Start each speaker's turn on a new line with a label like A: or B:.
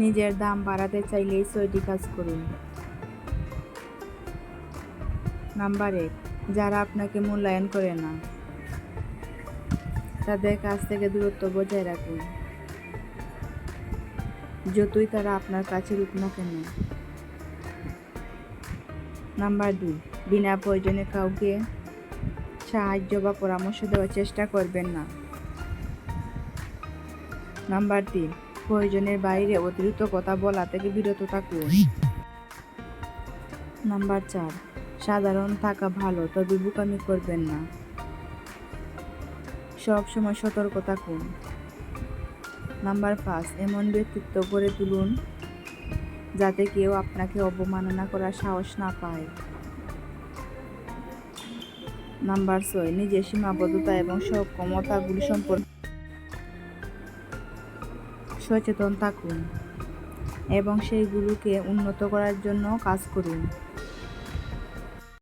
A: নিজের দাম বাড়াতে চাইলে এই 6টি কাজ করুন। নাম্বার 1, যারা আপনাকে মূল্যায়ন করে না তাদের কাছ থেকে দূরত্ব বজায় রাখুন, যতই তারা আপনার কাছে রুক না কেন। নাম্বার 2, বিনা প্রয়োজনে কাউকে সাহায্য বা পরামর্শ দেওয়ার চেষ্টা করবেন না। নাম্বার 3, প্রয়োজনের বাইরে অতিরিক্ত কথা বলা থেকে বিরত থাকুন। নাম্বার 4, সাধারণ থাকা ভালো, তবে বোকামি করবেন না। সব সময় সতর্ক থাকুন। নাম্বার 5, এমন ব্যক্তিত্ব গড়ে তুলুন যাতে কেউ আপনাকে অবমাননা করার সাহস না পায়। নাম্বার 6, নিজের সীমাবদ্ধতা এবং সক্ষমতাগুলি সম্পর্কে সচেতন থাকুন এবং সেইগুলোকে উন্নত করার জন্য কাজ করুন।